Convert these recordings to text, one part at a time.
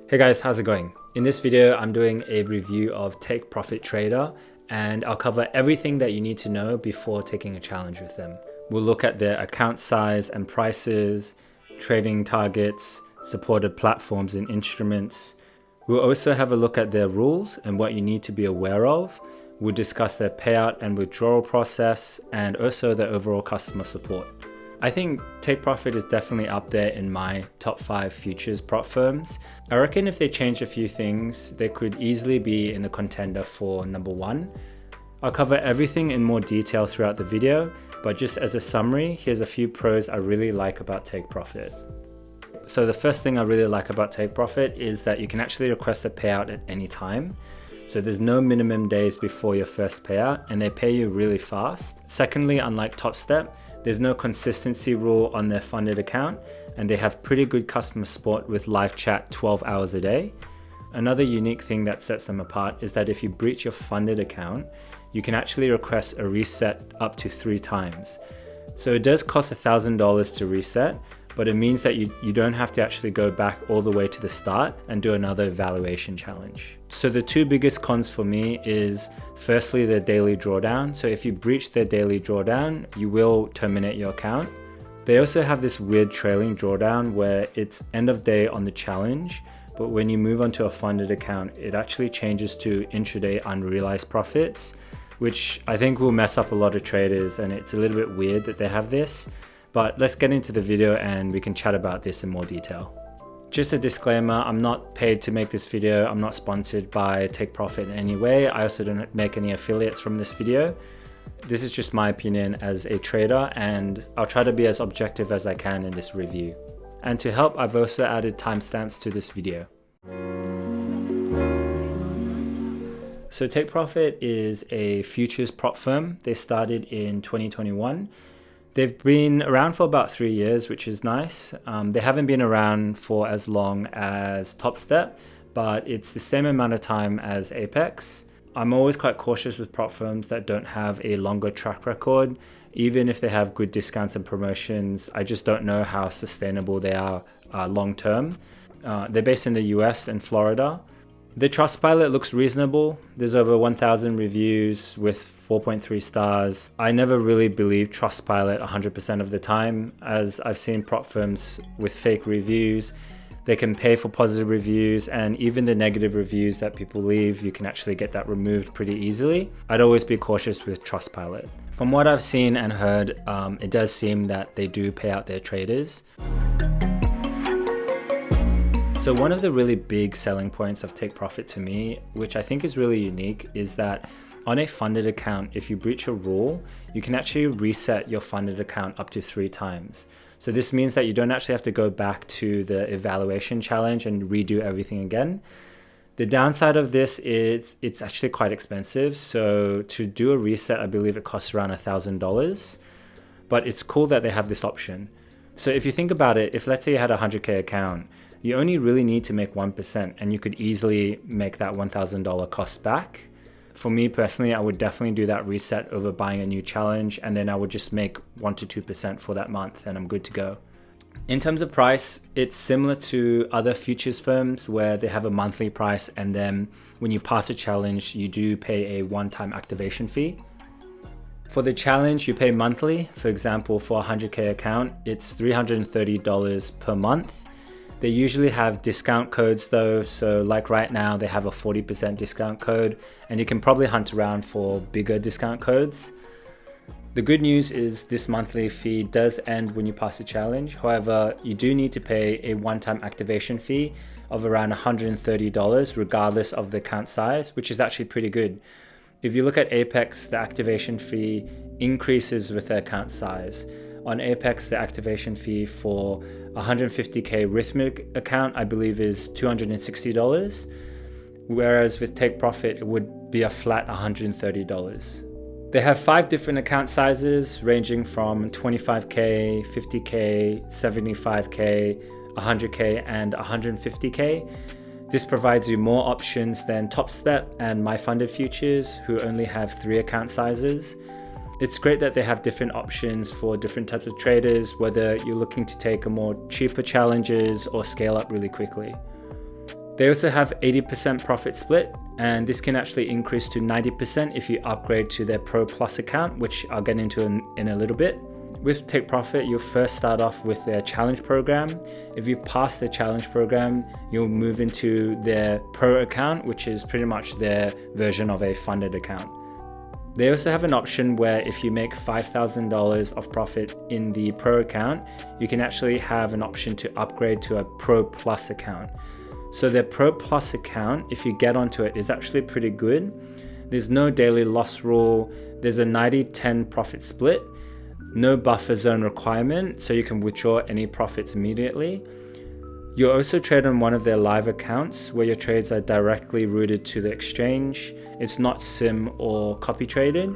Hey guys, how's it going? In this video, I'm doing a review of Take Profit Trader, and I'll cover everything that you need to know before taking a challenge with them. We'll look at their account size and prices, trading targets, supported platforms and instruments. We'll also have a look at their rules and what you need to be aware of. We'll discuss their payout and withdrawal process and also their overall customer support. I think Take Profit is definitely up there in my top 5 futures prop firms. I reckon if they change a few things, they could easily be in the contender for number 1. I'll cover everything in more detail throughout the video, but just as a summary, here's a few pros I really like about Take Profit. So the first thing I really like about Take Profit is that you can actually request a payout at any time. So there's no minimum days before your first payout, and they pay you really fast. Secondly, unlike TopStep, there's no consistency rule on their funded account, and they have pretty good customer support with live chat 12 hours a day. Another unique thing that sets them apart is that if you breach your funded account, you can actually request a reset up to 3 times. So it does cost $1,000 to reset, but it means that you don't have to actually go back all the way to the start and do another evaluation challenge. So the 2 biggest cons for me is firstly their daily drawdown. So if you breach their daily drawdown, you will terminate your account. They also have this weird trailing drawdown where it's end of day on the challenge, but when you move onto a funded account, it actually changes to intraday unrealized profits, which I think will mess up a lot of traders, and it's a little bit weird that they have this. But let's get into the video and we can chat about this in more detail. Just a disclaimer, I'm not paid to make this video. I'm not sponsored by Take Profit in any way. I also don't make any affiliates from this video. This is just my opinion as a trader, and I'll try to be as objective as I can in this review. And to help, I've also added timestamps to this video. So Take Profit is a futures prop firm. They started in 2021. They've been around for about 3 years, which is nice. They haven't been around for as long as TopStep, but it's the same amount of time as Apex. I'm always quite cautious with prop firms that don't have a longer track record. Even if they have good discounts and promotions, I just don't know how sustainable they are long term. They're based in the US and Florida. The Trustpilot looks reasonable. There's over 1,000 reviews with 4.3 stars. I never really believe Trustpilot 100% of the time, as I've seen prop firms with fake reviews. They can pay for positive reviews, and even the negative reviews that people leave, you can actually get that removed pretty easily. I'd always be cautious with Trustpilot. From what I've seen and heard, it does seem that they do pay out their traders. So one of the really big selling points of Take Profit to me, which I think is really unique, is that on a funded account, if you breach a rule, you can actually reset your funded account up to 3 times. So this means that you don't actually have to go back to the evaluation challenge and redo everything again. The downside of this is it's actually quite expensive. So to do a reset, I believe it costs around $1,000, but it's cool that they have this option. So if you think about it, if let's say you had a 100K account, you only really need to make 1%, and you could easily make that $1,000 cost back. For me personally, I would definitely do that reset over buying a new challenge, and then I would just make 1 to 2% for that month and I'm good to go. In terms of price, it's similar to other futures firms where they have a monthly price, and then when you pass a challenge, you do pay a one-time activation fee. For the challenge, you pay monthly. For example, for a 100K account, it's $330 per month. They usually have discount codes though, so like right now they have a 40% discount code, and you can probably hunt around for bigger discount codes. The good news is this monthly fee does end when you pass the challenge. However, you do need to pay a one-time activation fee of around $130 regardless of the account size, which is actually pretty good. If you look at Apex, the activation fee increases with the account size. On Apex, the activation fee for 150K Rhythmic account, I believe, is $260, whereas with Take Profit, it would be a flat $130. They have 5 different account sizes ranging from 25K, 50K, 75K, 100K, and 150K. This provides you more options than TopStep and My Funded Futures, who only have 3 account sizes. It's great that they have different options for different types of traders, whether you're looking to take a more cheaper challenges or scale up really quickly. They also have 80% profit split, and this can actually increase to 90% if you upgrade to their Pro Plus account, which I'll get into in a little bit. With Take Profit, you'll first start off with their challenge program. If you pass the challenge program, you'll move into their Pro account, which is pretty much their version of a funded account. They also have an option where if you make $5,000 of profit in the Pro account, you can actually have an option to upgrade to a Pro Plus account. So their Pro Plus account, if you get onto it, is actually pretty good. There's no daily loss rule. There's a 90-10 profit split. No buffer zone requirement, so you can withdraw any profits immediately. You also trade on one of their live accounts where your trades are directly routed to the exchange. It's not sim or copy traded.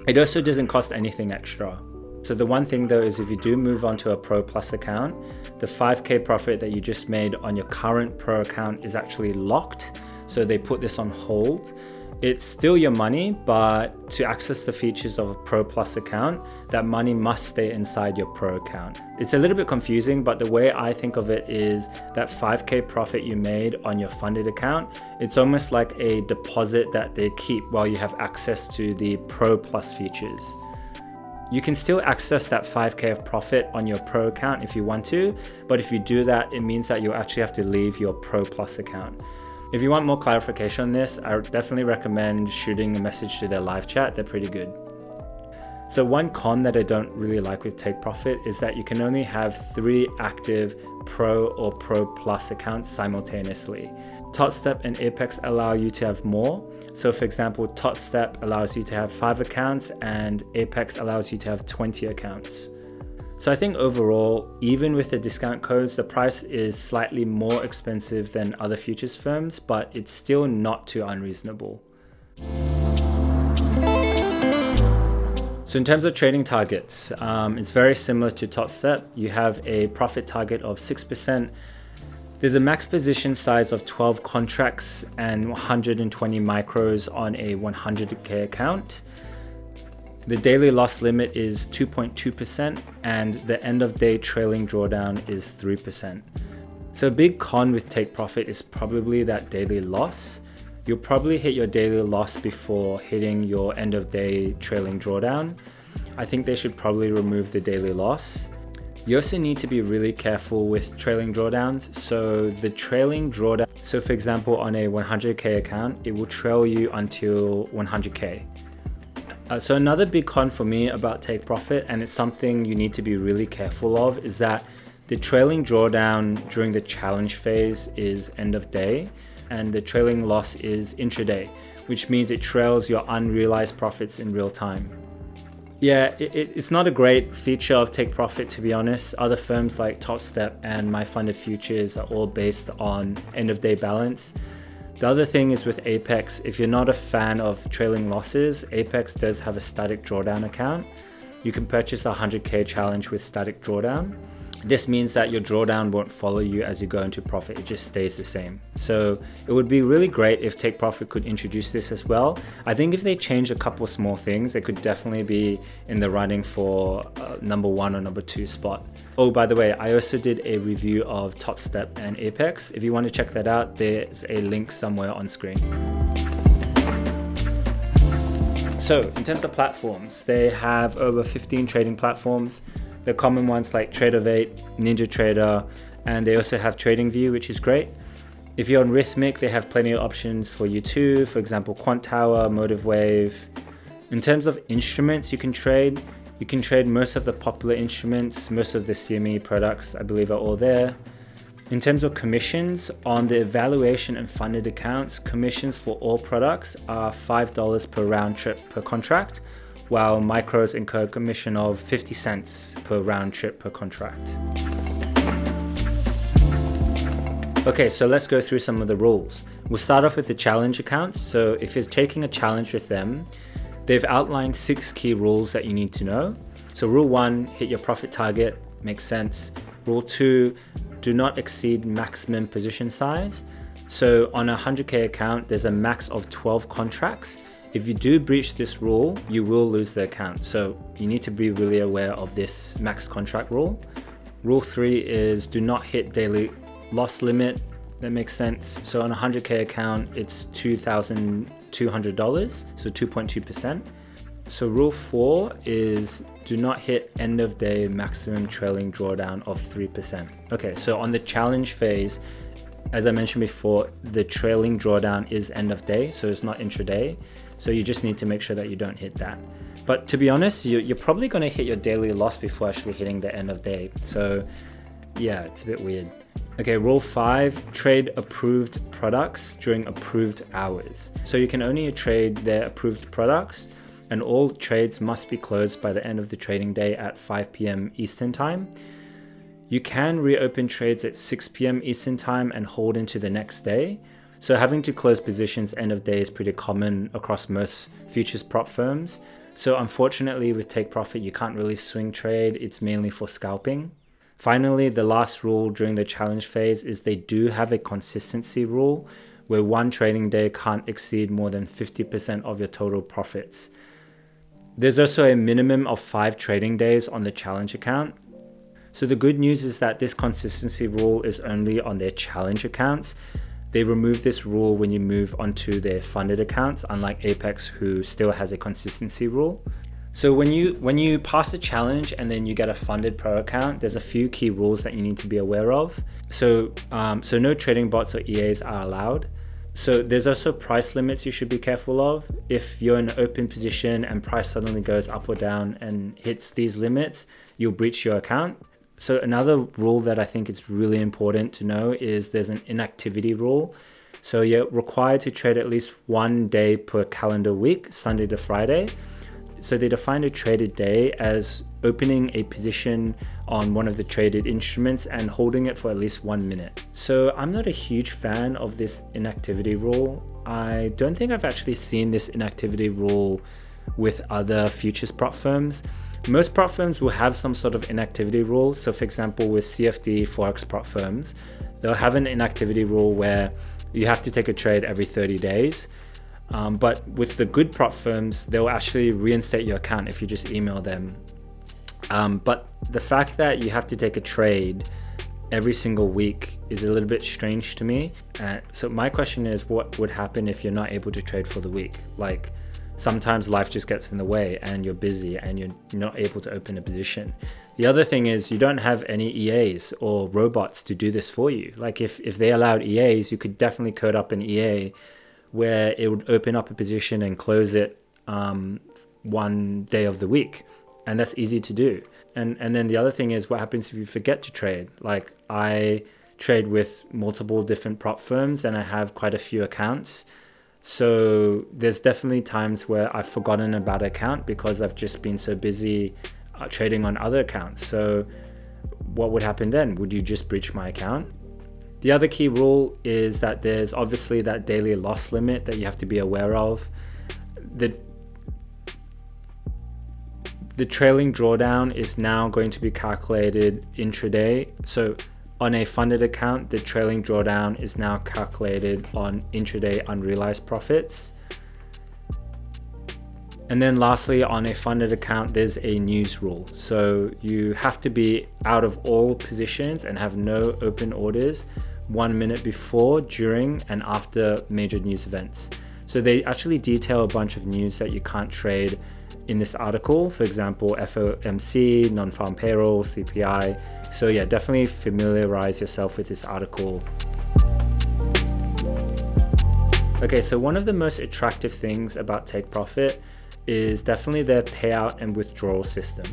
It also doesn't cost anything extra. So the one thing though is if you do move on to a Pro Plus account, the 5K profit that you just made on your current Pro account is actually locked. So they put this on hold. It's still your money, but to access the features of a Pro Plus account, that money must stay inside your Pro account. It's a little bit confusing, but the way I think of it is that 5K profit you made on your funded account, it's almost like a deposit that they keep while you have access to the Pro Plus features. You can still access that 5K of profit on your Pro account if you want to, but if you do that, it means that you'll actually have to leave your Pro Plus account. If you want more clarification on this, I would definitely recommend shooting a message to their live chat. They're pretty good. So one con that I don't really like with Take Profit is that you can only have 3 active Pro or Pro Plus accounts simultaneously. TopStep and Apex allow you to have more. So for example, TopStep allows you to have 5 accounts and Apex allows you to have 20 accounts. So I think overall, even with the discount codes, the price is slightly more expensive than other futures firms, but it's still not too unreasonable. So in terms of trading targets, it's very similar to TopStep. You have a profit target of 6%. There's a max position size of 12 contracts and 120 micros on a 100K account. The daily loss limit is 2.2% and the end of day trailing drawdown is 3%. So a big con with Take Profit is probably that daily loss. You'll probably hit your daily loss before hitting your end of day trailing drawdown. I think they should probably remove the daily loss. You also need to be really careful with trailing drawdowns. So the trailing drawdown, so for example, on a 100K account, it will trail you until 100K. So another big con for me about Take Profit, and it's something you need to be really careful of, is that the trailing drawdown during the challenge phase is end of day, and the trailing loss is intraday, which means it trails your unrealized profits in real time. Yeah, it's not a great feature of Take Profit, to be honest. Other firms like TopStep and My Funded Futures are all based on end of day balance. The other thing is with Apex, if you're not a fan of trailing losses, Apex does have a static drawdown account. You can purchase a 100K challenge with static drawdown. This means that your drawdown won't follow you as you go into profit, it just stays the same. So it would be really great if Take Profit could introduce this as well. I think if they change a couple small things, it could definitely be in the running for number 1 or number 2 spot. Oh, by the way, I also did a review of TopStep and Apex. If you want to check that out, there's a link somewhere on screen. So in terms of platforms, they have over 15 trading platforms. The common ones like Trader8, NinjaTrader, and they also have TradingView, which is great. If you're on Rhythmic, they have plenty of options for you too. For example, Quant Tower, Motive Wave. In terms of instruments you can trade most of the popular instruments. Most of the CME products, I believe, are all there. In terms of commissions, on the evaluation and funded accounts, commissions for all products are $5 per round trip per contract, while micros incur a commission of 50 cents per round trip per contract. Okay, so let's go through some of the rules. We'll start off with the challenge accounts. So if you're taking a challenge with them, they've outlined 6 key rules that you need to know. So rule 1, hit your profit target, makes sense. Rule 2, do not exceed maximum position size. So on a 100K account, there's a max of 12 contracts. If you do breach this rule, you will lose the account. So you need to be really aware of this max contract rule. Rule 3 is do not hit daily loss limit. That makes sense. So on a 100K account, it's $2,200, so 2.2%. So rule 4 is do not hit end of day maximum trailing drawdown of 3%. Okay, so on the challenge phase, as I mentioned before, the trailing drawdown is end of day, so it's not intraday. So you just need to make sure that you don't hit that. But to be honest, you're probably going to hit your daily loss before actually hitting the end of day. So yeah, it's a bit weird. Okay, rule 5, trade approved products during approved hours. So you can only trade their approved products, and all trades must be closed by the end of the trading day at 5 p.m. Eastern time. You can reopen trades at 6 p.m. Eastern time and hold into the next day. So having to close positions end of day is pretty common across most futures prop firms. So unfortunately with Take Profit, you can't really swing trade. It's mainly for scalping. Finally, the last rule during the challenge phase is they do have a consistency rule where one trading day can't exceed more than 50% of your total profits. There's also a minimum of 5 trading days on the challenge account. So the good news is that this consistency rule is only on their challenge accounts. They remove this rule when you move onto their funded accounts, unlike Apex, who still has a consistency rule. So when you pass the challenge and then you get a funded pro account, there's a few key rules that you need to be aware of. So no trading bots or EAs are allowed. So there's also price limits you should be careful of. If you're in an open position and price suddenly goes up or down and hits these limits, you'll breach your account. So another rule that I think is really important to know is there's an inactivity rule. So you're required to trade at least 1 day per calendar week, Sunday to Friday. So they define a traded day as opening a position on one of the traded instruments and holding it for at least 1 minute. So I'm not a huge fan of this inactivity rule. I don't think I've actually seen this inactivity rule with other futures prop firms. Most prop firms will have some sort of inactivity rule. So for example, with CFD Forex prop firms, they'll have an inactivity rule where you have to take a trade every 30 days. But with the good prop firms, they'll actually reinstate your account if you just email them. But the fact that you have to take a trade every single week is a little bit strange to me. So my question is, what would happen if you're not able to trade for the week? Like sometimes life just gets in the way and you're busy and you're not able to open a position. The other thing is you don't have any EAs or robots to do this for you. Like if they allowed EAs, you could definitely code up an EA where it would open up a position and close it 1 day of the week. And that's easy to do. And then the other thing is what happens if you forget to trade? Like I trade with multiple different prop firms and I have quite a few accounts. So there's definitely times where I've forgotten about an account because I've just been so busy trading on other accounts. So what would happen then? Would you just breach my account? The other key rule is that there's obviously that daily loss limit that you have to be aware of. The trailing drawdown is now going to be calculated intraday. So on a funded account, the trailing drawdown is now calculated on intraday unrealized profits. And then lastly, on a funded account, there's a news rule. So you have to be out of all positions and have no open orders 1 minute before, during, and after major news events. So they actually detail a bunch of news that you can't trade in this article. For example, FOMC, non-farm payroll, CPI. So yeah, definitely familiarize yourself with this article. Okay, so one of the most attractive things about Take Profit is definitely their payout and withdrawal system.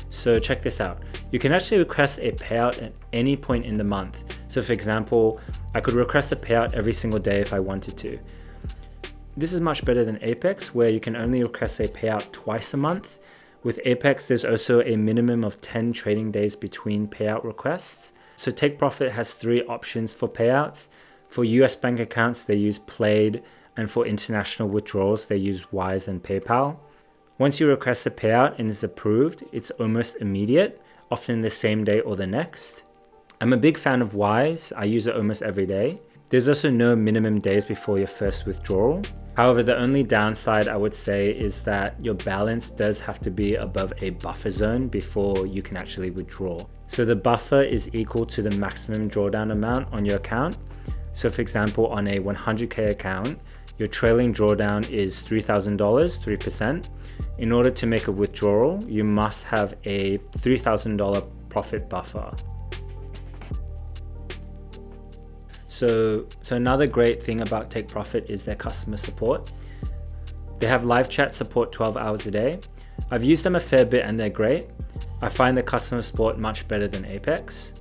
So check this out. You can actually request a payout at any point in the month. So for example, I could request a payout every single day if I wanted to. This is much better than Apex, where you can only request a payout twice a month. With Apex, there's also a minimum of 10 trading days between payout requests. So Take Profit has 3 options for payouts. For US bank accounts, they use Plaid, and for international withdrawals, they use Wise and PayPal. Once you request a payout and it's approved, it's almost immediate, often the same day or the next. I'm a big fan of Wise. I use it almost every day. There's also no minimum days before your first withdrawal. However, the only downside I would say is that your balance does have to be above a buffer zone before you can actually withdraw. So the buffer is equal to the maximum drawdown amount on your account. So for example, on a 100K account, your trailing drawdown is $3,000, 3%. In order to make a withdrawal, you must have a $3,000 profit buffer. So another great thing about Take Profit is their customer support. They have live chat support 12 hours a day. I've used them a fair bit and they're great. I find the customer support much better than Apex.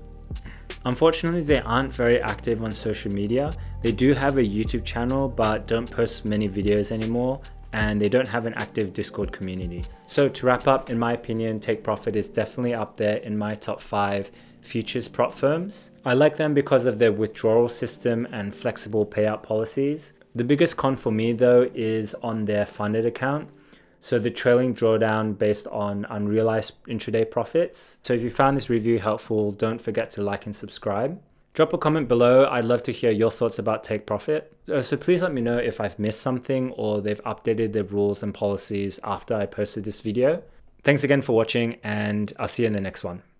Unfortunately, they aren't very active on social media. They do have a YouTube channel, but don't post many videos anymore, and they don't have an active Discord community. So to wrap up, in my opinion, Take Profit is definitely up there in my top 5 futures prop firms. I like them because of their withdrawal system and flexible payout policies. The biggest con for me though is on their funded account. So the trailing drawdown based on unrealized intraday profits. So if you found this review helpful, don't forget to like and subscribe. Drop a comment below. I'd love to hear your thoughts about Take Profit. So please let me know if I've missed something or they've updated their rules and policies after I posted this video. Thanks again for watching, and I'll see you in the next one.